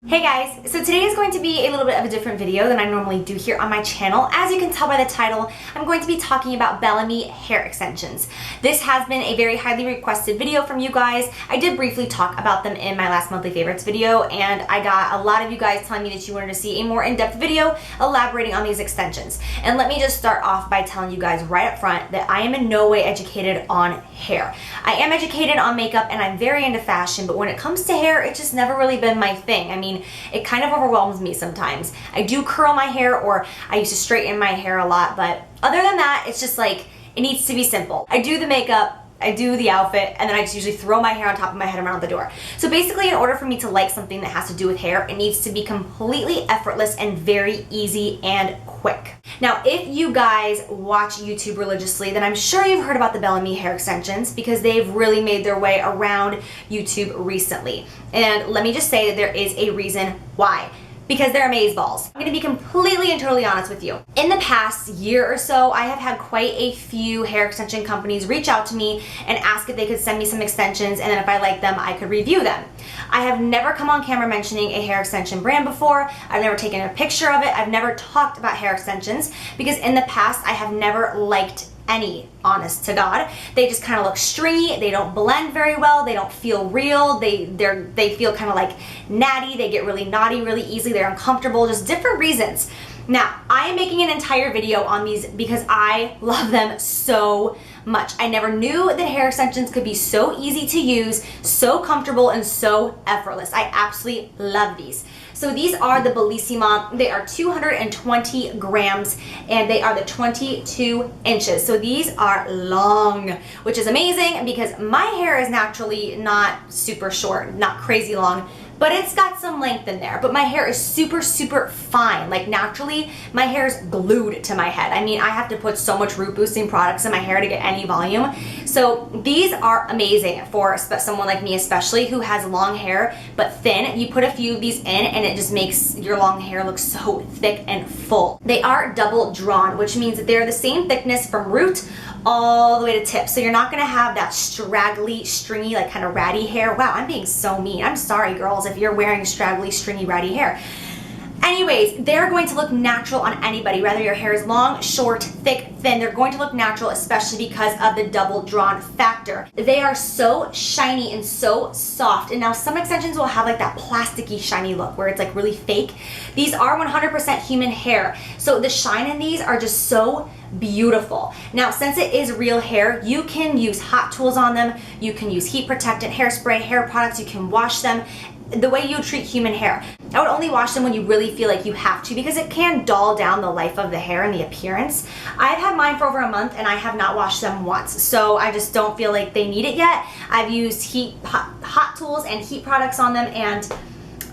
Hey guys, so today is going to be a little bit of a different video than I normally do here on my channel. As you can tell by the title, I'm going to be talking about Bellami hair extensions. This has been a very highly requested video from you guys. I did briefly talk about them in my last monthly favorites video, and I got a lot of you guys telling me that you wanted to see a more in-depth video elaborating on these extensions. And let me just start off by telling you guys right up front that I am in no way educated on hair. I am educated on makeup and I'm very into fashion, but when it comes to hair, it's just never really been my thing. I mean, it kind of overwhelms me sometimes. I do curl my hair, or I used to straighten my hair a lot, but other than that, it's just like, it needs to be simple. I do the makeup, I do the outfit, and then I just usually throw my hair on top of my head around the door. So basically, in order for me to like something that has to do with hair, it needs to be completely effortless and very easy and quick. Now, if you guys watch YouTube religiously, then I'm sure you've heard about the Bellami hair extensions because they've really made their way around YouTube recently. And let me just say that there is a reason why. Because they're amazeballs. I'm gonna be completely and totally honest with you. In the past year or so, I have had quite a few hair extension companies reach out to me and ask if they could send me some extensions, and then if I liked them, I could review them. I have never come on camera mentioning a hair extension brand before. I've never taken a picture of it. I've never talked about hair extensions because in the past, I have never liked any, honest to God. They just kind of look stringy, they don't blend very well, they don't feel real, they feel kind of like natty, they get really naughty really easily, they're uncomfortable, just different reasons. Now, I am making an entire video on these because I love them so much. I never knew that hair extensions could be so easy to use, so comfortable, and so effortless. I absolutely love these. So these are the Bellissima. They are 220 grams and they are the 22 inches. So these are long, which is amazing because my hair is naturally not super short, not crazy long, but it's got some length in there. But my hair is super, super fine. Like naturally, my hair is glued to my head. I mean, I have to put so much root boosting products in my hair to get any volume. So these are amazing for someone like me, especially who has long hair, but thin. You put a few of these in and it just makes your long hair look so thick and full. They are double drawn, which means that they're the same thickness from root all the way to tip. So you're not gonna have that straggly, stringy, like kind of ratty hair. Wow, I'm being so mean. I'm sorry, girls, if you're wearing straggly, stringy, ratty hair. Anyways, they're going to look natural on anybody, whether your hair is long, short, thick, thin. They're going to look natural, especially because of the double drawn factor. They are so shiny and so soft. And now some extensions will have like that plasticky shiny look where it's like really fake. These are 100% human hair. So the shine in these are just so beautiful. Now, since it is real hair, you can use hot tools on them. You can use heat protectant, hairspray, hair products. You can wash them the way you treat human hair. I would only wash them when you really feel like you have to because it can dull down the life of the hair and the appearance. I've had mine for over a month and I have not washed them once, so I just don't feel like they need it yet. I've used hot tools and heat products on them and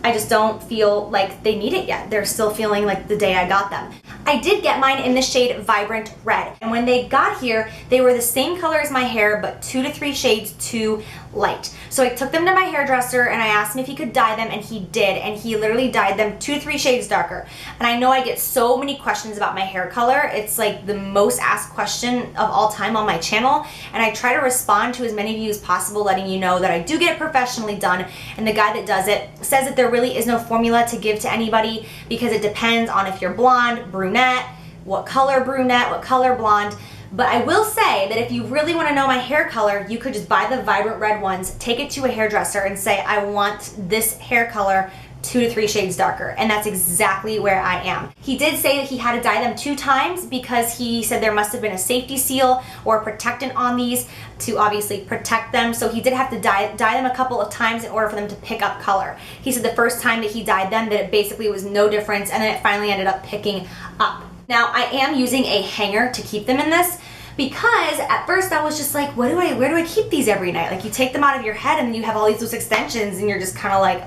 I just don't feel like they need it yet. They're still feeling like the day I got them. I did get mine in the shade Vibrant Red. And when they got here, they were the same color as my hair, but 2 to 3 shades too light. So I took them to my hairdresser and I asked him if he could dye them, and he did. And he literally dyed them 2 to 3 shades darker. And I know I get so many questions about my hair color. It's like the most asked question of all time on my channel. And I try to respond to as many of you as possible, letting you know that I do get it professionally done. And the guy that does it says that there really is no formula to give to anybody because it depends on if you're blonde, brunette, what color brunette, what color blonde. But I will say that if you really want to know my hair color, you could just buy the Vibrant Red ones, take it to a hairdresser and say, I want this hair color 2 to 3 shades darker. And that's exactly where I am. He did say that he had to dye them 2 times because he said there must have been a safety seal or a protectant on these to obviously protect them. So he did have to dye them a couple of times in order for them to pick up color. He said the first time that he dyed them that it basically was no difference, and then it finally ended up picking up. Now, I am using a hanger to keep them in this because at first I was just like, where do I keep these every night? Like, you take them out of your head and then you have all these loose extensions and you're just kind of like,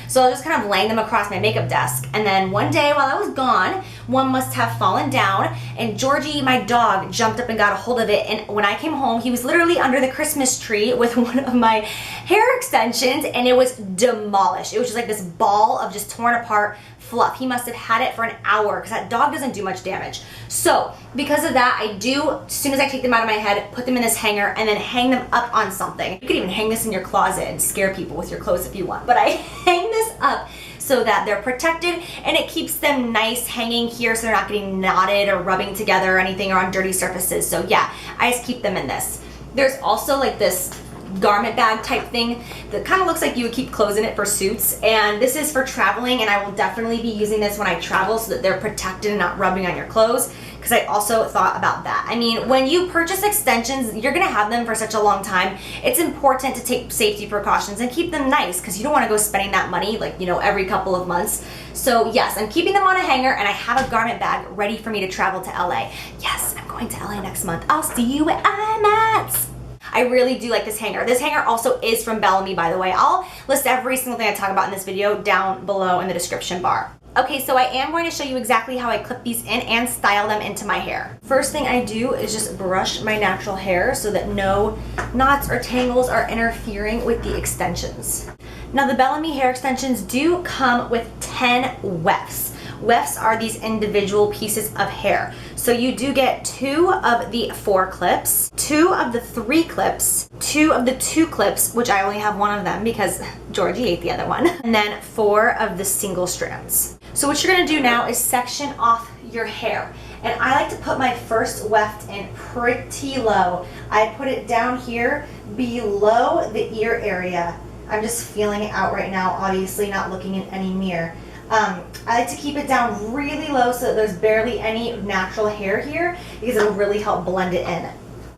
So I was just kind of laying them across my makeup desk. And then one day while I was gone, one must have fallen down and Georgie, my dog, jumped up and got a hold of it. And when I came home, he was literally under the Christmas tree with one of my hair extensions and it was demolished. It was just like this ball of just torn apart fluff. He must have had it for an hour because that dog doesn't do much damage. So because of that, I do, as soon as I take them out of my head, put them in this hanger and then hang them up on something. You could even hang this in your closet and scare people with your clothes if you want. But I hang this up so that they're protected, and it keeps them nice hanging here so they're not getting knotted or rubbing together or anything or on dirty surfaces. So yeah, I just keep them in this. There's also like this garment bag type thing that kind of looks like you would keep clothes in it for suits, and this is for traveling, and I will definitely be using this when I travel so that they're protected and not rubbing on your clothes, because I also thought about that. I mean, when you purchase extensions, you're gonna have them for such a long time. It's important to take safety precautions and keep them nice, because you don't want to go spending that money like, you know, every couple of months. So yes, I'm keeping them on a hanger, and I have a garment bag ready for me to travel to LA. Yes, I'm going to LA next month. I'll see you where I'm at. I really do like this hanger. This hanger also is from Bellami, by the way. I'll list every single thing I talk about in this video down below in the description bar. Okay, so I am going to show you exactly how I clip these in and style them into my hair. First thing I do is just brush my natural hair so that no knots or tangles are interfering with the extensions. Now the Bellami hair extensions do come with 10 wefts. Wefts are these individual pieces of hair. So you do get 2 of the 4 clips, 2 of the 3 clips, 2 of the 2 clips, which I only have 1 of them because Georgie ate the other one, and then 4 of the single strands. So what you're gonna do now is section off your hair. And I like to put my first weft in pretty low. I put it down here below the ear area. I'm just feeling it out right now, obviously not looking in any mirror. I like to keep it down really low so that there's barely any natural hair here, because it'll really help blend it in.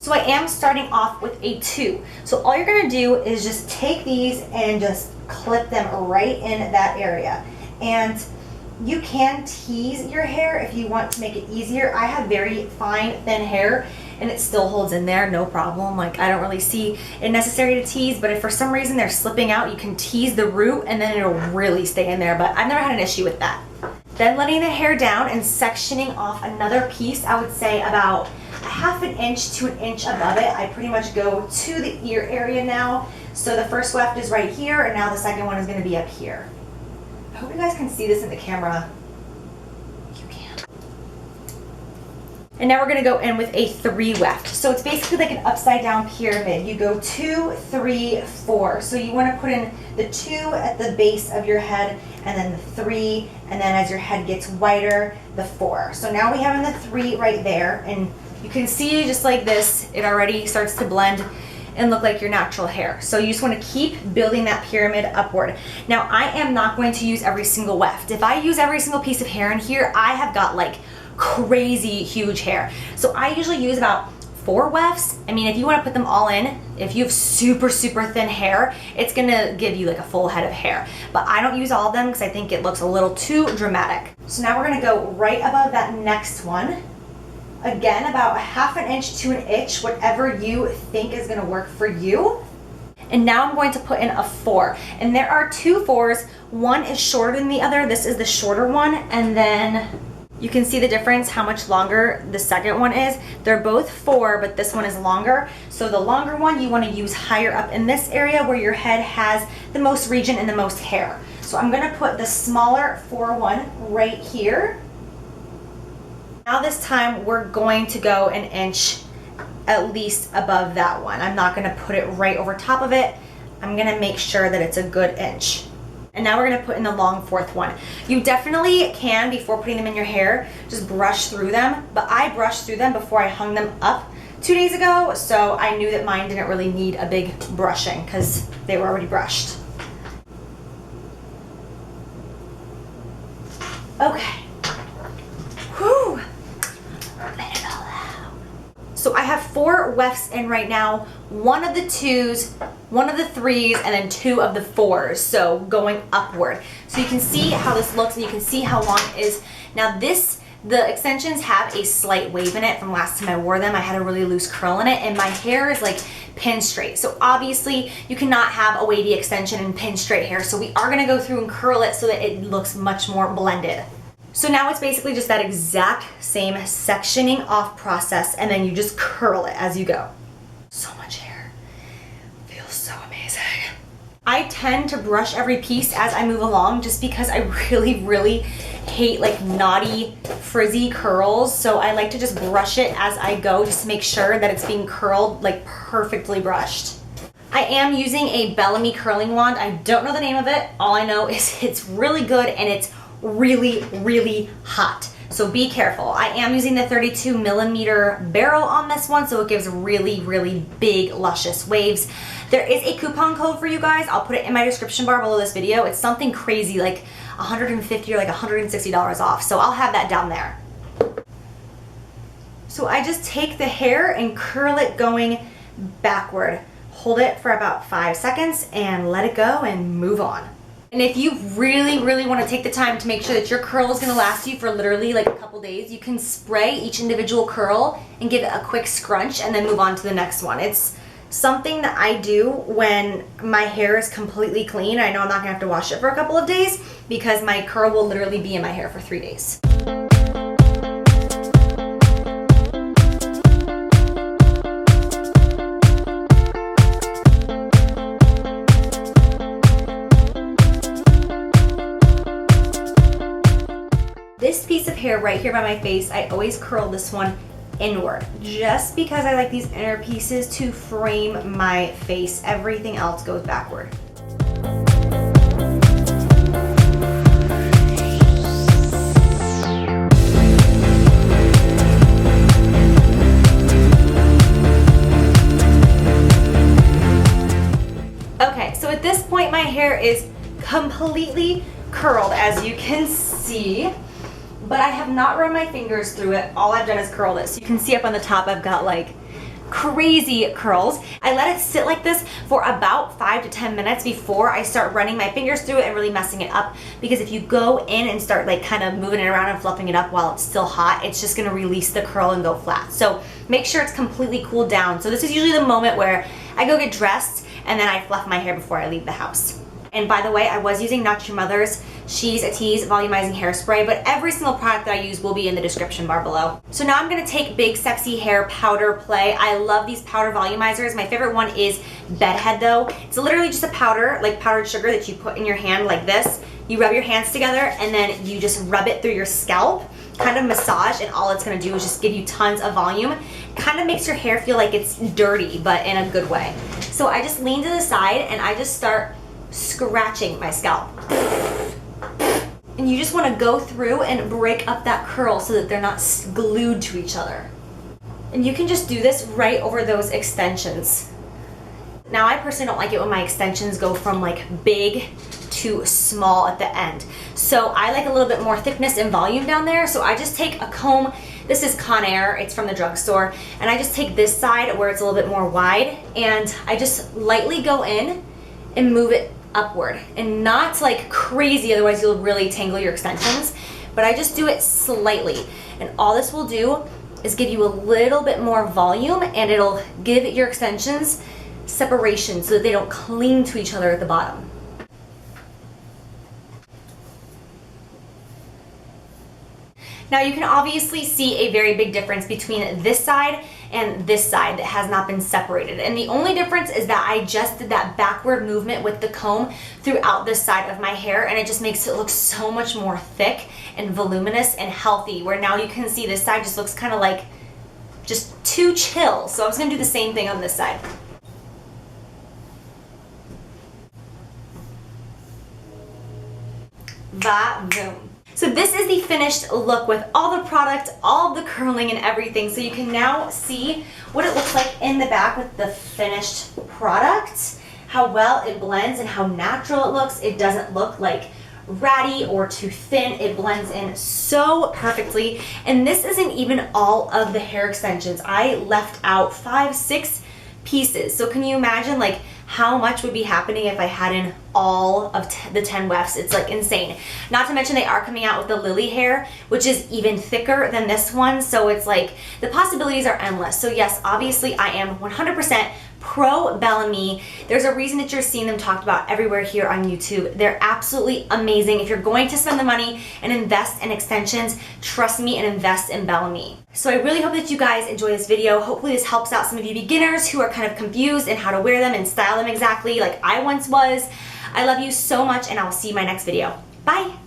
So I am starting off with a 2. So all you're gonna do is just take these and just clip them right in that area. And you can tease your hair if you want to make it easier. I have very fine, thin hair, and it still holds in there, no problem. Like, I don't really see it necessary to tease, but if for some reason they're slipping out, you can tease the root and then it'll really stay in there, but I've never had an issue with that. Then letting the hair down and sectioning off another piece, I would say about a ½ inch to an inch above it. I pretty much go to the ear area now. So the first weft is right here, and now the second one is gonna be up here. I hope you guys can see this in the camera. You can. And now we're gonna go in with a 3 weft. So it's basically like an upside down pyramid. You go 2, 3, 4. So you wanna put in the 2 at the base of your head, and then the 3, and then as your head gets wider, the 4. So now we have in the 3 right there, and you can see just like this, it already starts to blend and look like your natural hair. So you just want to keep building that pyramid upward. Now I am not going to use every single weft. If I use every single piece of hair in here, I have got like crazy huge hair. So I usually use about 4 wefts. I mean, if you want to put them all in, if you have super thin hair, it's gonna give you like a full head of hair. But I don't use all of them because I think it looks a little too dramatic. So now we're gonna go right above that next one. Again, about a ½ inch to an inch, whatever you think is gonna work for you. And now I'm going to put in a 4. And there are 2 4s. One is shorter than the other. This is the shorter one. And then you can see the difference, how much longer the second one is. They're both 4, but this one is longer. So the longer one you wanna use higher up in this area where your head has the most region and the most hair. So I'm gonna put the smaller 4 one right here. Now this time we're going to go an inch at least above that one. I'm not gonna put it right over top of it. I'm gonna make sure that it's a good inch. And now we're gonna put in the long 4th one. You definitely can, before putting them in your hair, just brush through them, but I brushed through them before I hung them up 2 days ago, so I knew that mine didn't really need a big brushing because they were already brushed. Okay. Whew. Let it all out. So I have 4 wefts in right now, 1 of the 2s, 1 of the 3s, and then 2 of the 4s, so going upward. So you can see how this looks and you can see how long it is. Now the extensions have a slight wave in it from last time I wore them. I had a really loose curl in it and my hair is like pin straight. So obviously you cannot have a wavy extension and pin straight hair. So we are gonna go through and curl it so that it looks much more blended. So now it's basically just that exact same sectioning off process, and then you just curl it as you go. So much hair. Feels so amazing. I tend to brush every piece as I move along just because I really hate like knotty, frizzy curls. So I like to just brush it as I go just to make sure that it's being curled like perfectly brushed. I am using a Bellami curling wand. I don't know the name of it. All I know is it's really good and it's really, really hot. So be careful. I am using the 32 millimeter barrel on this one, so it gives really, really big, luscious waves. There is a coupon code for you guys. I'll put it in my description bar below this video. It's something crazy, like $150 or like $160 off. So I'll have that down there. So I just take the hair and curl it going backward. Hold it for about 5 seconds and let it go and move on. And if you really, really want to take the time to make sure that your curl is going to last you for literally like a couple days, you can spray each individual curl and give it a quick scrunch and then move on to the next one. It's something that I do when my hair is completely clean. I know I'm not going to have to wash it for a couple of days because my curl will literally be in my hair for 3 days. This piece of hair right here by my face, I always curl this one inward just because I like these inner pieces to frame my face. Everything else goes backward. Okay, so at this point my hair is completely curled, as you can see. But I have not run my fingers through it. All I've done is curl it. So you can see up on the top I've got like crazy curls. I let it sit like this for about 5 to 10 minutes before I start running my fingers through it and really messing it up, because if you go in and start like kind of moving it around and fluffing it up while it's still hot, it's just gonna release the curl and go flat. So make sure it's completely cooled down. So this is usually the moment where I go get dressed and then I fluff my hair before I leave the house. And by the way, I was using Not Your Mother's She's a Tease Volumizing Hairspray, but every single product that I use will be in the description bar below. So now I'm gonna take Big Sexy Hair Powder Play. I love these powder volumizers. My favorite one is Bedhead though. It's literally just a powder, like powdered sugar that you put in your hand like this. You rub your hands together and then you just rub it through your scalp, kind of massage, and all it's gonna do is just give you tons of volume. It kind of makes your hair feel like it's dirty, but in a good way. So I just lean to the side and I just start scratching my scalp. And you just want to go through and break up that curl so that they're not glued to each other. And you can just do this right over those extensions. Now I personally don't like it when my extensions go from like big to small at the end. So I like a little bit more thickness and volume down there. So I just take a comb. This is Conair, it's from the drugstore. And I just take this side where it's a little bit more wide and I just lightly go in and move it upward, and not like crazy, otherwise you'll really tangle your extensions, but I just do it slightly. And all this will do is give you a little bit more volume and it'll give your extensions separation so that they don't cling to each other at the bottom. Now you can obviously see a very big difference between this side and this side that has not been separated. And the only difference is that I just did that backward movement with the comb throughout this side of my hair, and it just makes it look so much more thick and voluminous and healthy, where now you can see this side just looks kind of like just too chill. So I'm just gonna do the same thing on this side. Va-voom. So this is the finished look with all the product, all the curling and everything. So you can now see what it looks like in the back with the finished product, how well it blends and how natural it looks. It doesn't look like ratty or too thin. It blends in so perfectly. And this isn't even all of the hair extensions. I left out 5, 6 pieces. So can you imagine like how much would be happening if I had in all of the 10 wefts? It's like insane. Not to mention they are coming out with the lily hair, which is even thicker than this one. So it's like the possibilities are endless. So yes, obviously I am 100% pro Bellami. There's a reason that you're seeing them talked about everywhere here on YouTube. They're absolutely amazing. If you're going to spend the money and invest in extensions, trust me and invest in Bellami. So I really hope that you guys enjoy this video. Hopefully this helps out some of you beginners who are kind of confused in how to wear them and style them exactly like I once was. I love you so much and I will see you in my next video. Bye!